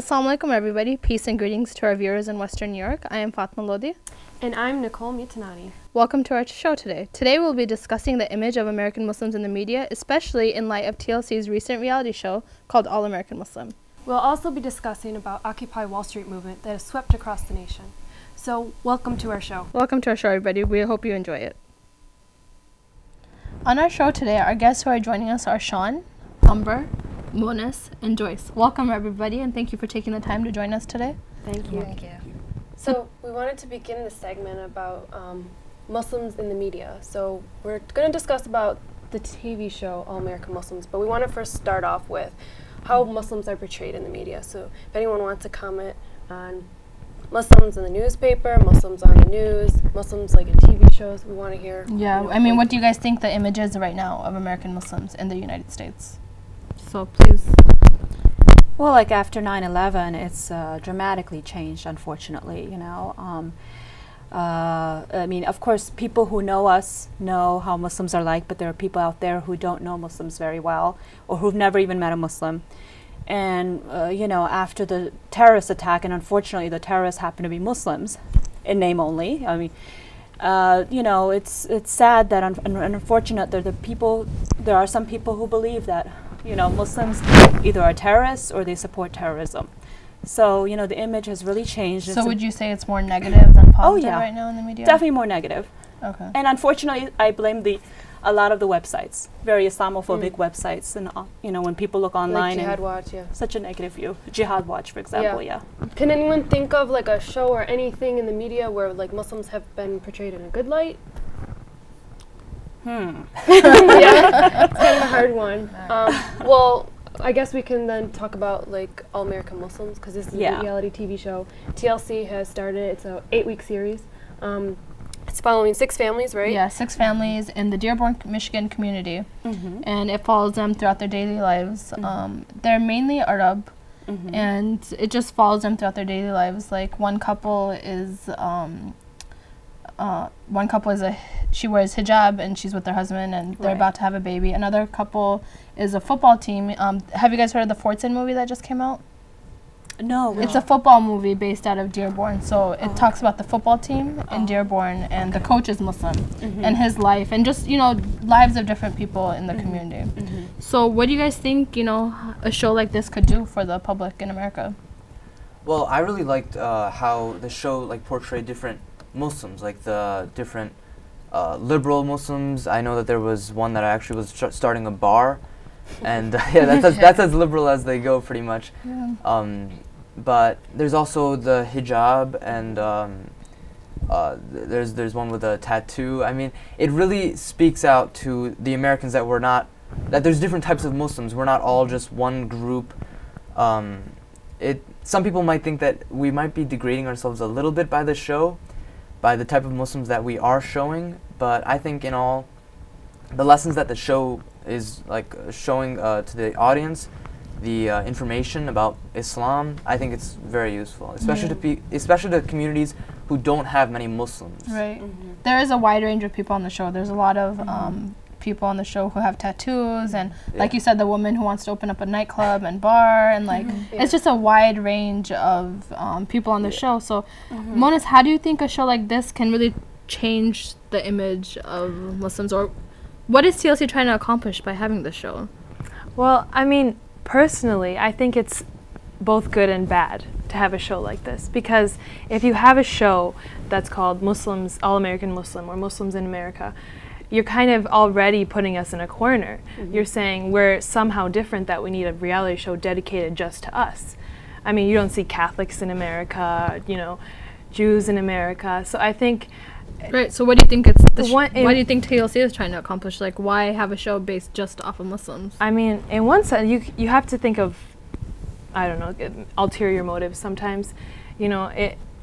Assalamu alaikum everybody. Peace and greetings to our viewers in Western New York. I am Fatma Lodi. And I'm Nicole Mutanani. Welcome to our show today. Today we'll be discussing the image of American Muslims in the media, especially in light of TLC's recent reality show called All American Muslim. We'll also be discussing about Occupy Wall Street movement that has swept across the nation. So welcome to our show. Welcome to our show everybody. We hope you enjoy it. On our show today, our guests who are joining us are Sean, Umber, Monis, and Joyce. Welcome everybody, and thank you for taking the time to join us today. Thank you. Thank you. So we wanted to begin this segment about Muslims in the media. So we're going to discuss about the TV show All American Muslims, but we want to first start off with how Muslims are portrayed in the media. So if anyone wants to comment on Muslims in the newspaper, Muslims on the news, Muslims like in TV shows, we want to hear. Yeah, I mean, what do you guys think the image is right now of American Muslims in the United States? So please. Well, like after 9/11, it's dramatically changed, unfortunately, you know. I mean, of course, people who know us know how Muslims are like, but there are people out there who don't know Muslims very well or who've never even met a Muslim. And, you know, after the terrorist attack, and unfortunately the terrorists happen to be Muslims, in name only, I mean, you know, it's sad that unfortunate that there are some people who believe that, you know, Muslims either are terrorists or they support terrorism. So, you know, the image has really changed. So would you say it's more negative than positive right now in the media? Definitely more negative. Okay. And unfortunately, I blame a lot of the websites, very Islamophobic websites, and you know, when people look online, like Jihad and Watch, yeah. such a negative view. Jihad Watch, for example, yeah. Can anyone think of like a show or anything in the media where like Muslims have been portrayed in a good light? Yeah, it's kind of a hard one. Well, I guess we can then talk about like All American Muslims, because this is a reality TV show. TLC has started. It's a 8-week series. It's following 6 families, right? Yeah, 6 families in the Dearborn, Michigan community, and it follows them throughout their daily lives. They're mainly Arab, and it just follows them throughout their daily lives. Like one couple is she wears hijab and she's with her husband and they're about to have a baby. Another couple is a football team. Have you guys heard of the Fortson movie that just came out? No. It's a football movie based out of Dearborn. So it talks about the football team in Dearborn, and the coach is Muslim, and his life, and just, you know, lives of different people in the community. So what do you guys think, you know, a show like this could do for the public in America? Well, I really liked how the show like portrayed different Muslims, like the different liberal Muslims. I know that there was one that actually was starting a bar, and yeah, that's as liberal as they go, pretty much. Yeah. But there's also the hijab, and there's one with a tattoo. I mean, it really speaks out to the Americans that that there's different types of Muslims. We're not all just one group. Some people might think that we might be degrading ourselves a little bit by the show, by the type of Muslims that we are showing, but I think in all, the lessons that the show is like showing to the audience, the information about Islam, I think it's very useful, especially to communities who don't have many Muslims. Right. There is a wide range of people on the show. There's a lot of people on the show who have tattoos, and like you said, the woman who wants to open up a nightclub and bar, and like it's just a wide range of people on the show. So Monis, how do you think a show like this can really change the image of Muslims, or what is TLC trying to accomplish by having this show? Well, I mean, personally, I think it's both good and bad to have a show like this, because if you have a show that's called Muslims, All American Muslim, or Muslims in America, you're kind of already putting us in a corner. You're saying we're somehow different, that we need a reality show dedicated just to us. I mean, you don't see Catholics in America, you know, Jews in America. So I think... Right, so what do you think why do you think TLC is trying to accomplish? Like, why have a show based just off of Muslims? I mean, in one sense, you have to think of, I don't know, ulterior motives sometimes. You know,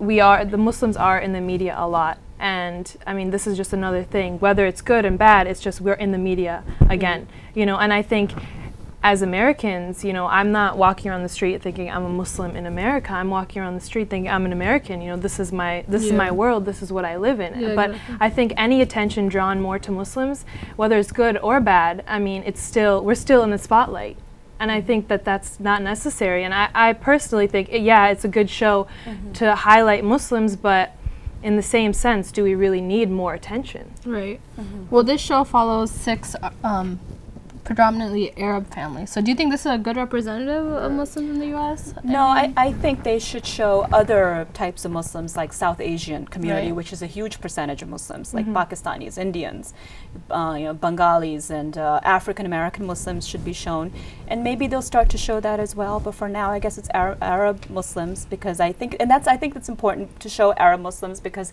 the Muslims are in the media a lot. And I mean, this is just another thing. Whether it's good and bad, it's just we're in the media again. You know, and I think as Americans, you know, I'm not walking around the street thinking I'm a Muslim in America. I'm walking around the street thinking I'm an American. You know, this is my world. This is what I live in. Yeah, but I think any attention drawn more to Muslims, whether it's good or bad, I mean, we're still in the spotlight. And I think that that's not necessary. And I personally think, yeah, it's a good show to highlight Muslims, but in the same sense, do we really need more attention? Right. Well, this show follows 6 predominantly Arab families. So do you think this is a good representative of Muslims in the U.S.? No, I think they should show other types of Muslims, like South Asian community, which is a huge percentage of Muslims, like Pakistanis, Indians, Bengalis, and African American Muslims should be shown. And maybe they'll start to show that as well. But for now, I guess it's Arab Muslims, because I think it's important to show Arab Muslims because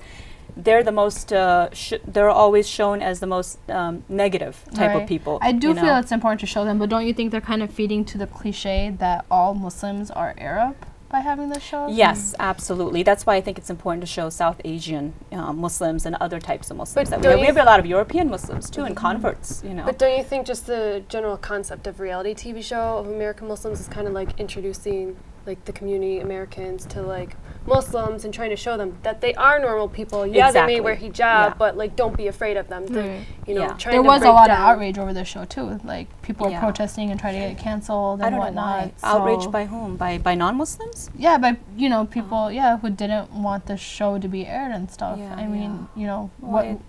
they're the most, they're always shown as the most negative type of people. I do feel it's important to show them, but don't you think they're kind of feeding to the cliche that all Muslims are Arab by having this show? Yes, absolutely. That's why I think it's important to show South Asian Muslims and other types of Muslims. But We have a lot of European Muslims too, and converts, But don't you think just the general concept of reality TV show of American Muslims is kind of like introducing like the community Americans to like Muslims and trying to show them that they are normal people. Yeah, they may wear hijab, but like don't be afraid of them. Trying there was a lot of outrage over this show too. Like people are protesting and trying to get it canceled and whatnot. Outraged by whom? By non-Muslims? Yeah, by people who didn't want the show to be aired and stuff. I mean, what.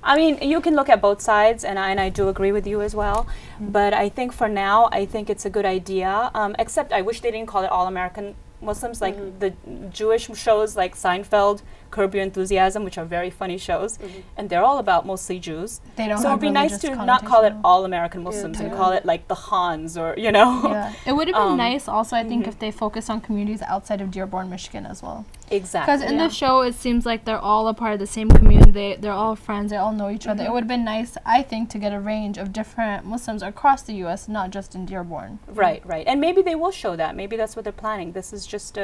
I mean, you can look at both sides, and I do agree with you as well. But I think for now, I think it's a good idea. Except I wish they didn't call it All American Muslims, like the Jewish shows like Seinfeld, Curb Your Enthusiasm, which are very funny shows, and they're all about mostly Jews. They don't so it'd be nice to not call it All American Muslims and call it like the Hans or Yeah, it would have been nice also, I think, if they focused on communities outside of Dearborn, Michigan as well. Exactly. Because in the show, it seems like they're all a part of the same community. They're all friends. They all know each other. It would have been nice, I think, to get a range of different Muslims across the U.S., not just in Dearborn. Right. And maybe they will show that. Maybe that's what they're planning. This is just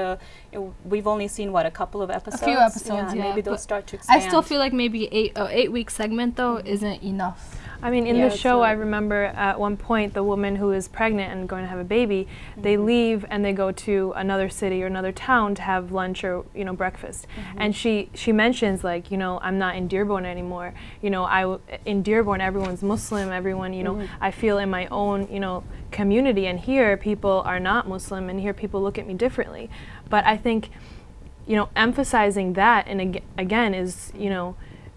we've only seen a couple of episodes. A few episodes. Maybe they'll start to expand. I still feel like maybe 8-week segment though isn't enough. I mean, in the show, I remember at one point the woman who is pregnant and going to have a baby, they leave and they go to another city or another town to have lunch or breakfast. And she mentions like, I'm not in Dearborn anymore. In Dearborn everyone's Muslim. Everyone, I feel in my own community, and here people are not Muslim, and here people look at me differently. But I think emphasizing that, and again, is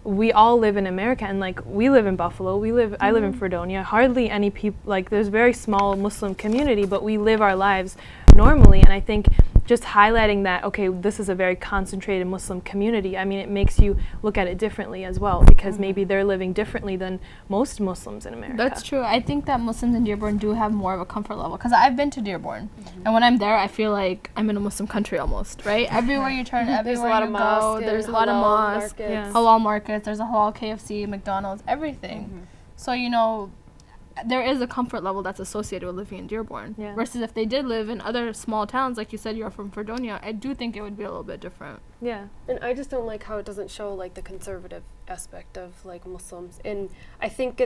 we all live in America, and like we live in Buffalo, I live in Fredonia. Hardly any people, like there's very small Muslim community, but we live our lives normally. And I think just highlighting that, okay, this is a very concentrated Muslim community, I mean, it makes you look at it differently as well, because maybe they're living differently than most Muslims in America. That's true. I think that Muslims in Dearborn do have more of a comfort level, because I've been to Dearborn, and when I'm there, I feel like I'm in a Muslim country almost, right? Everywhere you turn, everywhere you go, there's a lot of mosques, halal markets, there's a halal KFC, McDonald's, everything. So, there is a comfort level that's associated with living in Dearborn. Versus if they did live in other small towns, like you said, you're from Fredonia, I do think it would be a little bit different. Yeah. And I just don't like how it doesn't show like the conservative aspect of like Muslims. And I think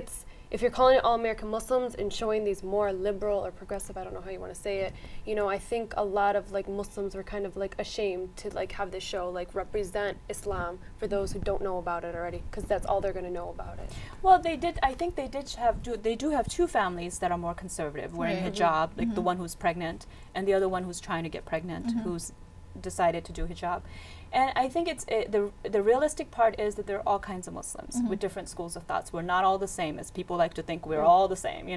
if you're calling it All American Muslims and showing these more liberal or progressive, I don't know how you want to say it, I think a lot of like Muslims were kind of like ashamed to like have this show like represent Islam for those who don't know about it already, because that's all they're going to know about it. Well, I think they do have 2 families that are more conservative, wearing hijab, like the one who's pregnant and the other one who's trying to get pregnant, who's decided to do hijab. And I think the realistic part is that there are all kinds of Muslims with different schools of thoughts. We're not all the same, as people like to think we're all the same,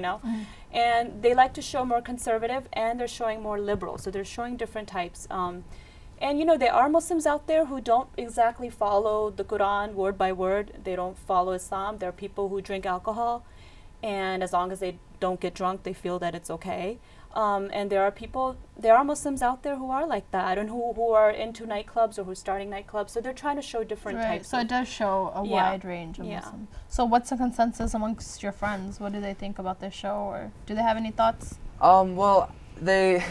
And they like to show more conservative, and they're showing more liberal. So they're showing different types. And there are Muslims out there who don't exactly follow the Quran word by word. They don't follow Islam. There are people who drink alcohol, and as long as they don't get drunk, they feel that it's okay. And there are Muslims out there who are like that, and who are into nightclubs or who are starting nightclubs. So they're trying to show different types. So it does show a wide range of Muslims. So what's the consensus amongst your friends? What do they think about this show, or do they have any thoughts? Well, they're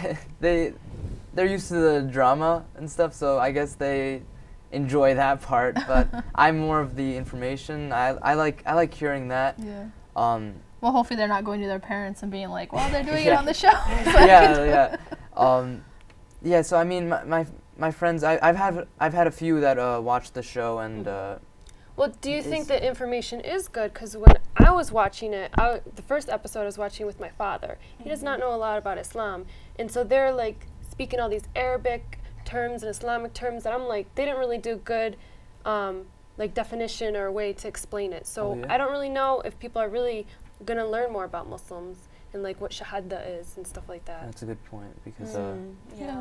used to the drama and stuff, so I guess they enjoy that part. But I'm more of the information. I like hearing that. Yeah. Well, hopefully they're not going to their parents and being like, well, they're doing it on the show. So I mean, my friends, I've had a few that watched the show, and Well, do you think the information is good? Because when I was watching it, the first episode I was watching with my father. He does not know a lot about Islam. And so they're like speaking all these Arabic terms and Islamic terms that I'm like, they didn't really do good like definition or way to explain it. So I don't really know if people are really going to learn more about Muslims and like what shahada is and stuff like that. That's a good point because so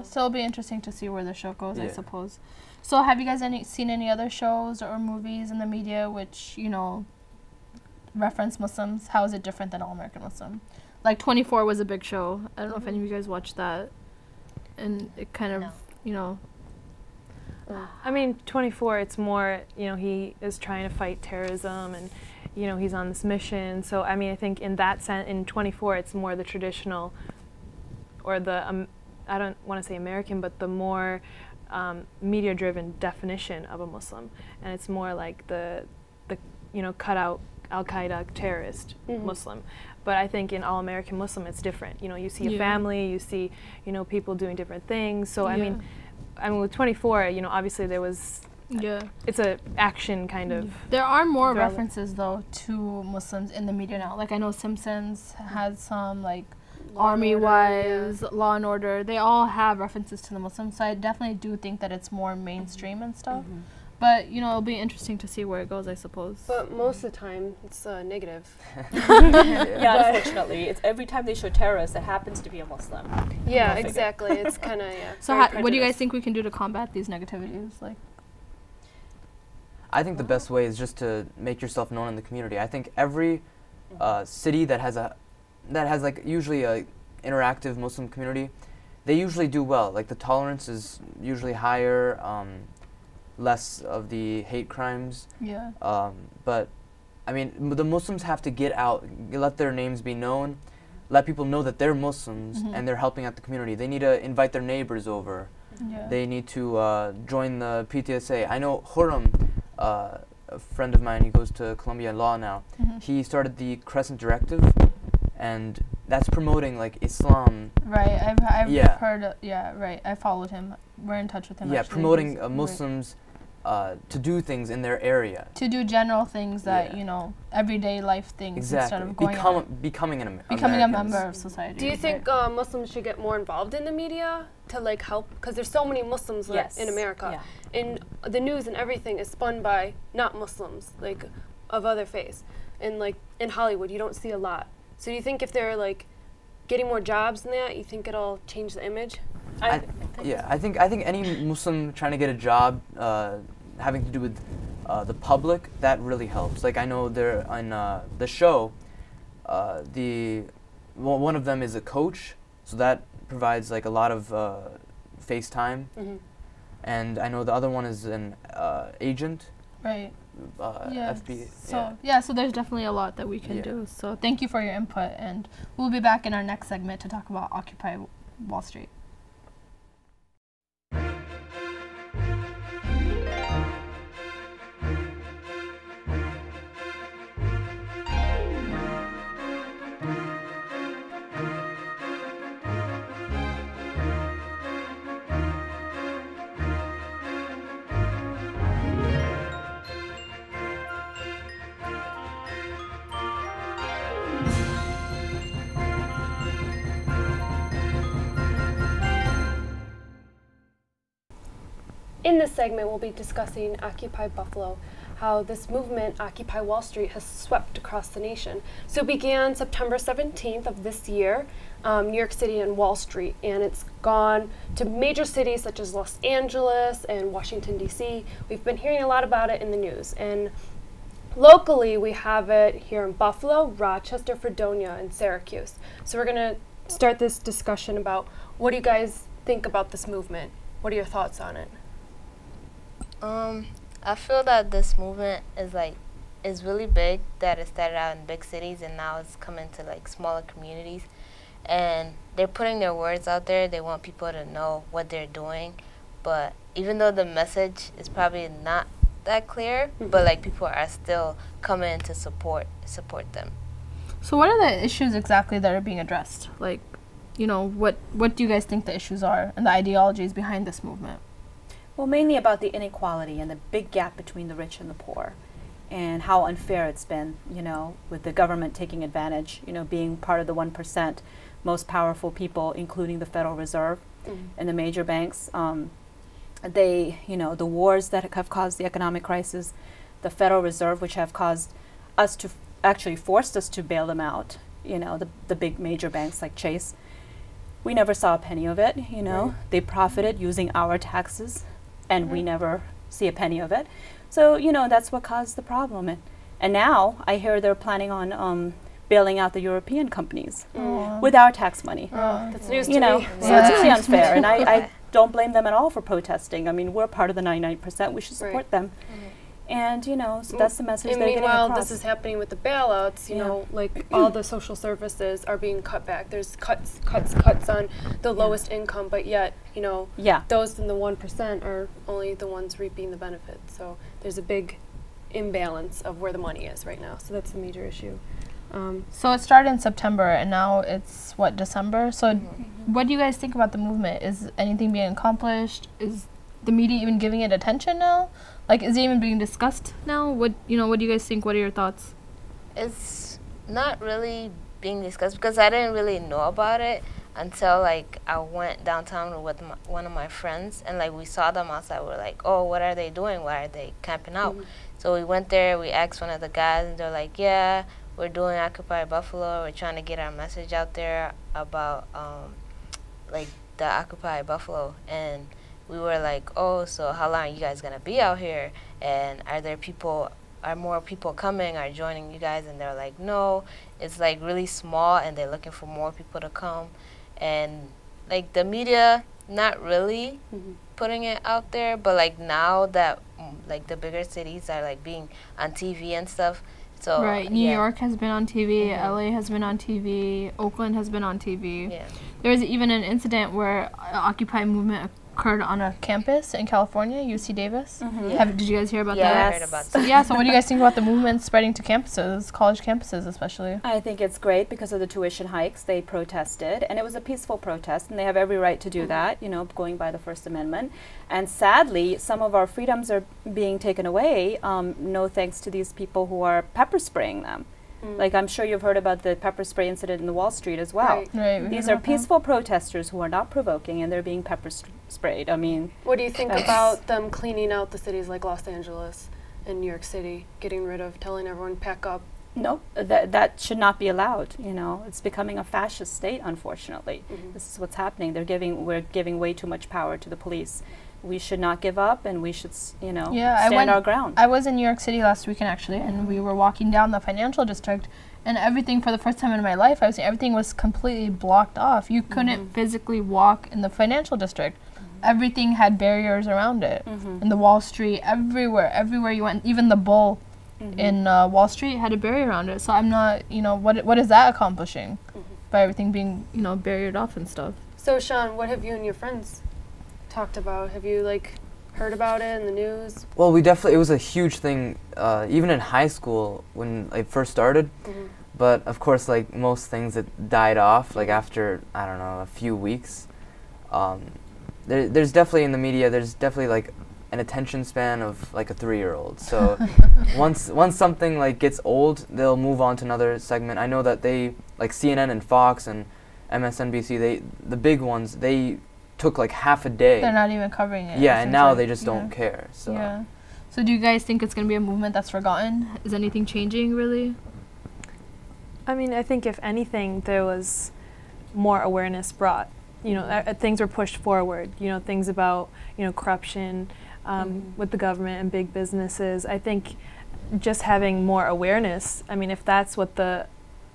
it'll be interesting to see where the show goes, I suppose. So have you guys seen any other shows or movies in the media which, you know, reference Muslims? How is it different than All American Muslim? Like 24 was a big show. I don't know if any of you guys watched that. And it kind of, you know. I mean, 24, it's more, you know, he is trying to fight terrorism and, you know, he's on this mission. So, I mean, I think in that sense, in 24, it's more the traditional or the, I don't want to say American, but the more media-driven definition of a Muslim. And it's more like the you know, cut out Al-Qaeda terrorist Muslim. But I think in All-American Muslim, it's different. You know, you see a family, you see, you know, people doing different things. So, I mean, with 24, you know, obviously there was, it's a action kind of. There are more references, though, to Muslims in the media now. Like, I know Simpsons has some, like, Army Wives, Law and Order. They all have references to the Muslims. So I definitely do think that it's more mainstream and stuff. But, you know, it'll be interesting to see where it goes, I suppose. But most of the time, it's negative. Unfortunately. It's every time they show terrorists, it happens to be a Muslim. Yeah, exactly. It's kind of, So what do you guys think we can do to combat these negativities? Like, I think the best way is just to make yourself known in the community. I think every city that has like usually a interactive Muslim community, they usually do well. Like the tolerance is usually higher. Less of the hate crimes. But I mean, the Muslims have to get out, let their names be known, let people know that they're Muslims and they're helping out the community. They need to invite their neighbors over. They need to join the PTSA. I know Khurram, a friend of mine, he goes to Columbia Law now. He started the Crescent Directive, and that's promoting like Islam. Right, I've heard. Right. I followed him. We're in touch with him. Actually. Promoting Muslims to do things in their area. To do general things that you know, everyday life things instead of going becoming a member of society. Do you think Muslims should get more involved in the media to like help? Because there's so many Muslims in America, and the news and everything is spun by not Muslims, like of other faiths, and like in Hollywood you don't see a lot. So do you think if they're like getting more jobs in that, you think it'll change the image? I think any Muslim trying to get a job having to do with the public, that really helps. Like I know there on the show, one of them is a coach, so that provides like a lot of FaceTime, and I know the other one is an agent. Right. FB. So there's definitely a lot that we can do. So thank you for your input, and we'll be back in our next segment to talk about Occupy Wall Street. In this segment, we'll be discussing Occupy Buffalo, how this movement, Occupy Wall Street, has swept across the nation. So it began September 17th of this year, New York City and Wall Street, and it's gone to major cities such as Los Angeles and Washington, D.C. We've been hearing a lot about it in the news. And locally, we have it here in Buffalo, Rochester, Fredonia, and Syracuse. So we're going to start this discussion about what do you guys think about this movement? What are your thoughts on it? I feel that this movement is really big, that it started out in big cities and now it's coming to like smaller communities, and they're putting their words out there. They want people to know what they're doing, but even though the message is probably not that clear, but like people are still coming to support them. So what are the issues exactly that are being addressed? Like, you know, what do you guys think the issues are and the ideologies behind this movement? Well, mainly about the inequality and the big gap between the rich and the poor. and how unfair it's been, you know, with the government taking advantage, you know, being part of the 1% most powerful people, including the Federal Reserve and the major banks. They, you know, the wars that have caused the economic crisis, the Federal Reserve, which have caused us to actually forced us to bail them out, you know, the big major banks like Chase. We never saw a penny of it, you know. They profited using our taxes, and we never see a penny of it. So, you know, that's what caused the problem. And now I hear they're planning on bailing out the European companies with our tax money. That's news to You know, me. so it's really unfair. And I don't blame them at all for protesting. I mean, we're part of the 99%. We should support them. And, you know, so that's the message And they're getting meanwhile, across. this is happening with the bailouts. You know, like all the social services are being cut back. There's cuts on the lowest income, but yet, you know, those in the 1% are only the ones reaping the benefits. So there's a big imbalance of where the money is right now. So that's a major issue. So it started in September, and now it's, what, December? So what do you guys think about the movement? Is anything being accomplished? Is the media even giving it attention now? Like, is it even being discussed now? What do you guys think? What are your thoughts? It's not really being discussed because I didn't really know about it until, like, I went downtown with one of my friends, and, like, we saw them outside. We're like, oh, what are they doing? Why are they camping out? So we went there. We asked one of the guys, and they're like, yeah, we're doing Occupy Buffalo. We're trying to get our message out there about, like, the Occupy Buffalo. And we were like, oh, so how long are you guys going to be out here? And are more people coming or joining you guys? And they're like, no, it's, like, really small, and they're looking for more people to come. And, like, the media, not really putting it out there, but, like, now that, like, the bigger cities are, like, being on TV and stuff. So, right, New York has been on TV, LA has been on TV, Oakland has been on TV. Yeah. There was even an incident where Occupy movement occurred on a campus in California, UC Davis. Did you guys hear about that? Yeah, I heard about that. So what do you guys think about the movement spreading to campuses, college campuses especially? I think it's great because of the tuition hikes. They protested, and it was a peaceful protest, and they have every right to do that, you know, going by the First Amendment. And sadly, some of our freedoms are being taken away, no thanks to these people who are pepper spraying them. Like, I'm sure you've heard about the pepper spray incident in the Wall Street as well. Right. These are peaceful protesters who are not provoking, and they're being pepper sprayed. I mean, What do you think about them cleaning out the cities like Los Angeles and New York City, getting rid of, telling everyone pack up? no, that should not be allowed. You know, it's becoming a fascist state, unfortunately. This is what's happening. We're giving way too much power to the police. We should not give up, and we should, stand our ground. I was in New York City last weekend, actually, and we were walking down the financial district, and everything, for the first time in my life, everything was completely blocked off. You couldn't physically walk in the financial district. Everything had barriers around it. In the Wall Street, everywhere you went, even the Bull in Wall Street had a barrier around it. So I'm not, what is that accomplishing by everything being, barriered off and stuff? So, Sean, what have you and your friends talked about? Have you, like, heard about it in the news? Well, it was a huge thing, even in high school when it first started. But, of course, like most things, it died off, like, after, I don't know, a few weeks. There's definitely, in the media, there's definitely, like, an attention span of, like, a 3-year-old. So once something, like, gets old, they'll move on to another segment. I know that they, like, CNN and Fox and MSNBC, the big ones, they took, like, half a day. They're not even covering it. Yeah, and now they just don't care. So. Yeah. So do you guys think it's going to be a movement that's forgotten? Is anything changing, really? I mean, I think if anything, there was more awareness brought. Things were pushed forward. Things about, corruption with the government and big businesses. I think just having more awareness, I mean, if that's what the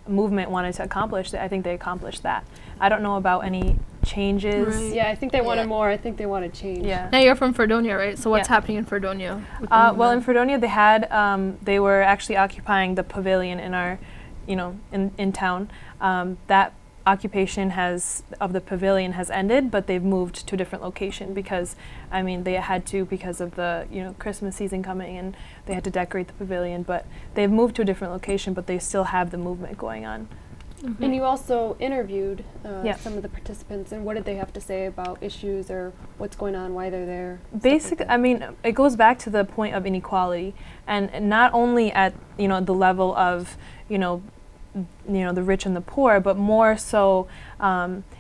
movement wanted to accomplish, I think they accomplished that. I don't know about any changes. Right. Yeah, I think they wanted more. I think they wanted change. Yeah. Now you're from Fredonia, right? So what's happening in Fredonia? Well, in Fredonia, they were actually occupying the pavilion in our, in town. That occupation of the pavilion has ended, but they've moved to a different location because, they had to because of the, Christmas season coming, and they had to decorate the pavilion. But they've moved to a different location, but they still have the movement going on. And you also interviewed Yeah. some of the participants, and what did they have to say about issues or what's going on, why they're there? Basically, I mean, it goes back to the point of inequality, and not only at the level of the rich and the poor, but more so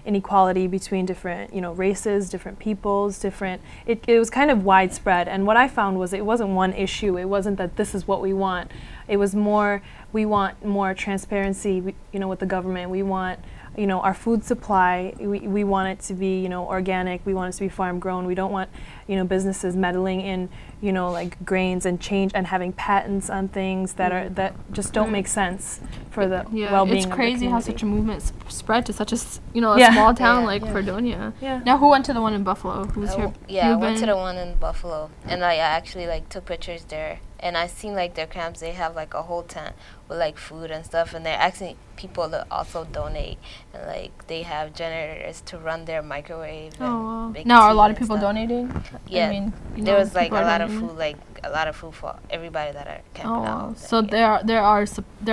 inequality between different races, different peoples, different. It was kind of widespread, and what I found was it wasn't one issue. It wasn't that this is what we want. It was more, we want more transparency, with the government. We want, our food supply. We want it to be, organic. We want it to be farm grown. We don't want, businesses meddling in, like grains and change and having patents on things that just don't make sense for the well-being. It's crazy of how the such community. a movement spread to such a small town like Fredonia. Yeah. Now, who went to the one in Buffalo? Who's here? Yeah, I went to the one in Buffalo, and I actually took pictures there. And I seen their camps. They have a whole tent with food and stuff, and they're asking people to also donate. And they have generators to run their microwave. Oh, and now are a tea lot of and people stuff. donating? Yeah, I mean, there was a people are lot of donating. food, a lot of food for everybody that are camping Oh, wow. out. So there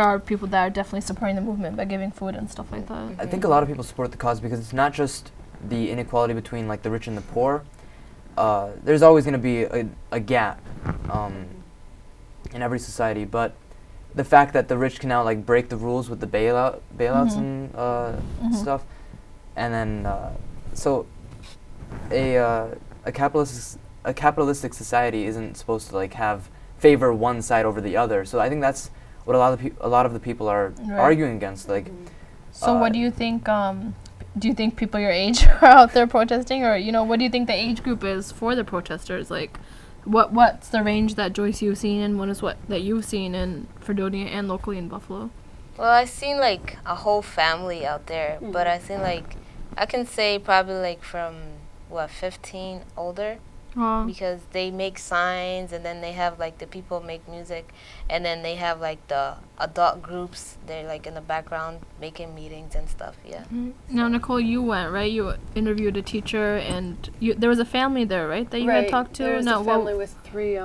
are people that are definitely supporting the movement by giving food and stuff like that. I think a lot of people support the cause because it's not just the inequality between the rich and the poor. There's always going to be a gap in every society, but the fact that the rich can now break the rules with the bailouts and stuff, and then so a capitalistic society isn't supposed to have favor one side over the other. So I think that's what a lot of the people are arguing against. So what do you think? Do you think people your age are out there protesting, or what do you think the age group is for the protesters? What's the range that Joyce you've seen, and what is what that you've seen in Fredonia and locally in Buffalo? Well, I seen a whole family out there, but I seen I can say probably from 15 older. Because they make signs, and then they have the people make music, and then they have the adult groups. They're in the background making meetings and stuff. Yeah. Now, Nicole, you went, right? You interviewed a teacher, and there was a family there, right? That you had talked to. There was a family with 3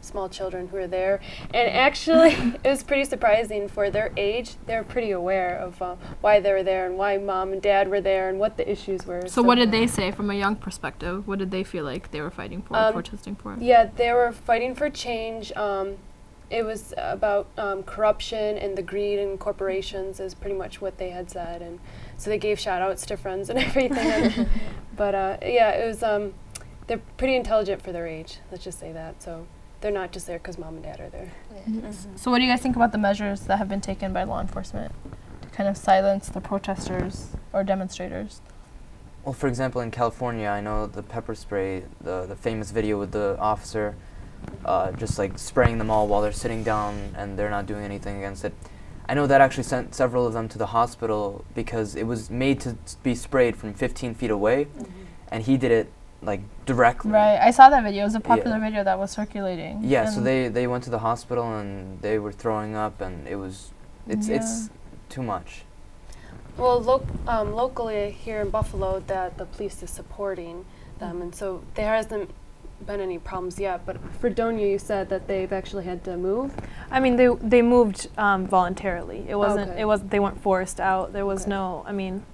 small children who were there, and actually it was pretty surprising for their age. They're pretty aware of why they were there and why mom and dad were there and what the issues were. So what did they say from a young perspective? What did they feel like they were fighting for, protesting for? Yeah, they were fighting for change. It was about corruption and the greed in corporations is pretty much what they had said, and so they gave shout outs to friends and everything. But it was they're pretty intelligent for their age, let's just say that. So they're not just there because mom and dad are there. So what do you guys think about the measures that have been taken by law enforcement to kind of silence the protesters or demonstrators? Well, for example, in California, I know the pepper spray, the famous video with the officer just spraying them all while they're sitting down and they're not doing anything against it. I know that actually sent several of them to the hospital because it was made to be sprayed from 15 feet away, and he did it directly. Right, I saw that video. It was a popular video that was circulating. Yeah, so they went to the hospital and they were throwing up, and it's too much. Well, locally here in Buffalo, that the police is supporting them, and so there hasn't been any problems yet. But Fredonia, you said that they've actually had to move. I mean, they moved voluntarily. It wasn't. It was. They weren't forced out. There was no. I mean,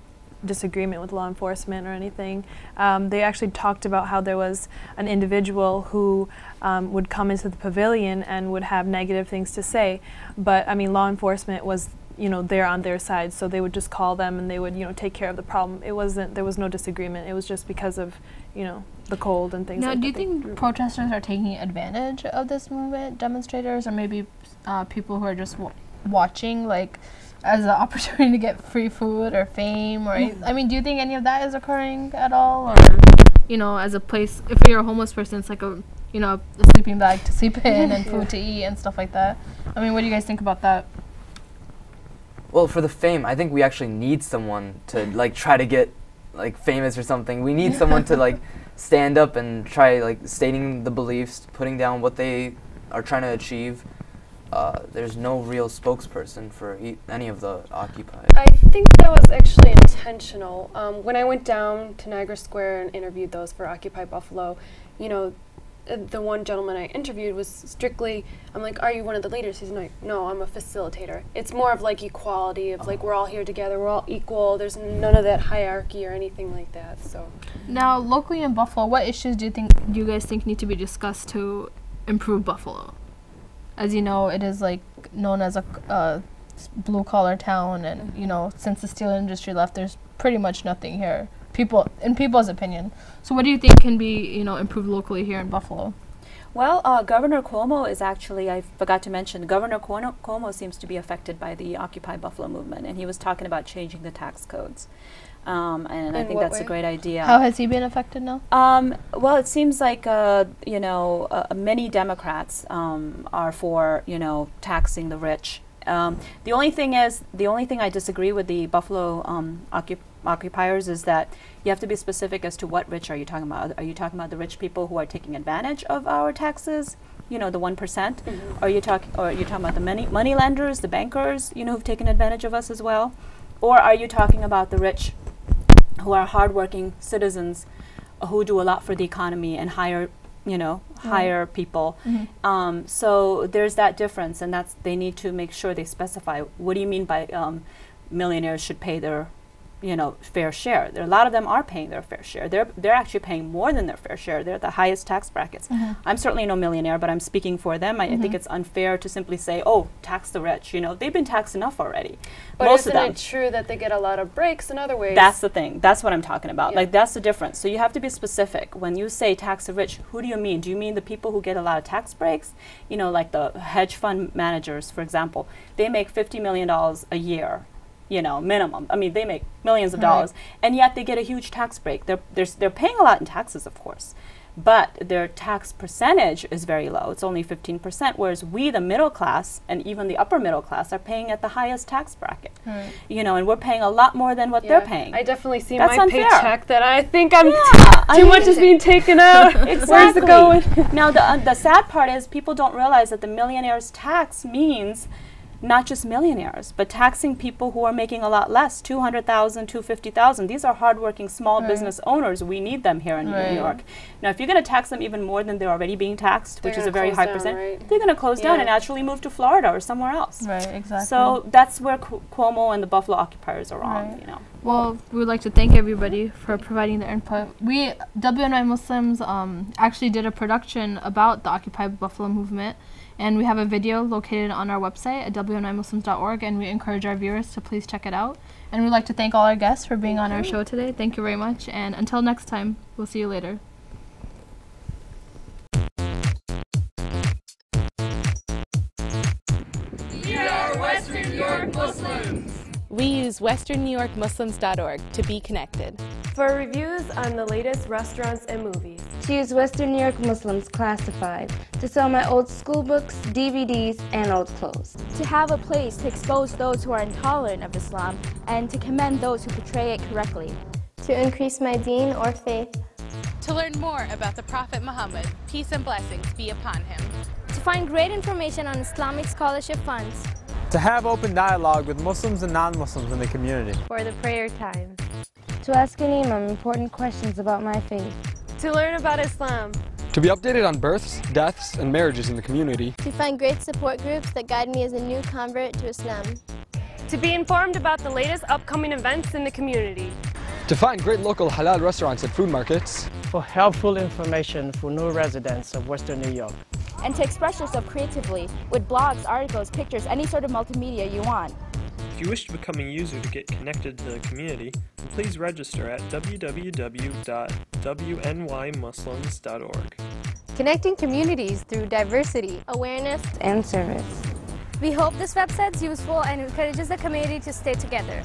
disagreement with law enforcement or anything. They actually talked about how there was an individual who would come into the pavilion and would have negative things to say, but I mean, law enforcement was there on their side, so they would just call them and they would take care of the problem. It wasn't. There was no disagreement. It was just because of the cold and things. Now, like do you that. think protesters are taking advantage of this movement, demonstrators, or maybe people who are just watching, as an opportunity to get free food or fame, or I mean, do you think any of that is occurring at all, or as a place, if you're a homeless person, it's a a sleeping bag to sleep in and food to eat and stuff like that. I mean, what do you guys think about that? Well, for the fame, I think we actually need someone to try to get famous or something. We need someone to stand up and try stating the beliefs, putting down what they are trying to achieve. There's no real spokesperson for any of the Occupy. I think that was actually intentional. When I went down to Niagara Square and interviewed those for Occupy Buffalo, the one gentleman I interviewed was strictly, I'm like, are you one of the leaders? He's like, no, I'm a facilitator. It's more of like equality of like, we're all here together, we're all equal, there's none of that hierarchy or anything like that. So now, locally in Buffalo, what issues do you guys think need to be discussed to improve Buffalo? As you know, it is like known as a blue collar town, and you know, since the steel industry left, there's pretty much nothing here. In people's opinion. So what do you think can be, you know, improved locally here in Buffalo? Well, Governor Cuomo is actually, I forgot to mention, Governor Cuomo seems to be affected by the Occupy Buffalo movement, and he was talking about changing the tax codes. And I think that's a great idea. How has he been affected now? Well, it seems like, you know, many Democrats are for, you know, taxing the rich. The only thing I disagree with the Buffalo occupiers is that you have to be specific as to what rich are you talking about. Are you talking about the rich people who are taking advantage of our taxes? You know, the 1%? Are you talking about the money lenders, the bankers, you know, who've taken advantage of us as well? Or are you talking about the rich who are hardworking citizens who do a lot for the economy and hire people? So there's that difference, and they need to make sure they specify, what do you mean by millionaires should pay their, you know, fair share? A lot of them are paying their fair share. They're actually paying more than their fair share. They're the highest tax brackets. I'm certainly no millionaire, but I'm speaking for them. I think it's unfair to simply say, oh, tax the rich. You know, they've been taxed enough already. But Most isn't of them. it true that they get a lot of breaks in other ways? That's the thing. That's what I'm talking about. Yeah. Like, that's the difference. So you have to be specific. When you say tax the rich, who do you mean? Do you mean the people who get a lot of tax breaks? You know, like the hedge fund managers, for example. They make $50 million a year, you know, minimum. I mean, they make millions of dollars, and yet they get a huge tax break. They're paying a lot in taxes, of course, but their tax percentage is very low. It's only 15%, whereas we, the middle class, and even the upper middle class, are paying at the highest tax bracket. You know, and we're paying a lot more than what they're paying. I definitely see That's my unfair. paycheck that I think I'm too much is being taken out. Exactly. Where's it going? Now, the sad part is people don't realize that the millionaire's tax means not just millionaires, but taxing people who are making a lot less, $200,000, $250,000. These are hardworking small business owners. We need them here in New York. Now, if you're going to tax them even more than they're already being taxed, which is a very high percent, they're going to close down and actually move to Florida or somewhere else. Right, exactly. So that's where Cuomo and the Buffalo occupiers are wrong, you know. Well, we would like to thank everybody for providing their input. We, WNY Muslims, actually did a production about the Occupy Buffalo movement, and we have a video located on our website at WNYmuslims.org, and we encourage our viewers to please check it out. And we'd like to thank all our guests for being on our show today. Thank you very much, and until next time, we'll see you later. We are Western New York Muslims. We use WesternNewYorkMuslims.org to be connected. For reviews on the latest restaurants and movies. To use Western New York Muslims Classified to sell my old school books, DVDs, and old clothes. To have a place to expose those who are intolerant of Islam and to commend those who portray it correctly. To increase my deen or faith. To learn more about the Prophet Muhammad, peace and blessings be upon him. To find great information on Islamic scholarship funds. To have open dialogue with Muslims and non-Muslims in the community. For the prayer time. To ask an imam important questions about my faith. To learn about Islam. To be updated on births, deaths, and marriages in the community. To find great support groups that guide me as a new convert to Islam. To be informed about the latest upcoming events in the community. To find great local halal restaurants and food markets. For helpful information for new residents of Western New York. And to express yourself creatively with blogs, articles, pictures, any sort of multimedia you want. If you wish to become a user to get connected to the community, then please register at www.wnymuslims.org. Connecting communities through diversity, awareness, and service. We hope this website is useful and encourages the community to stay together.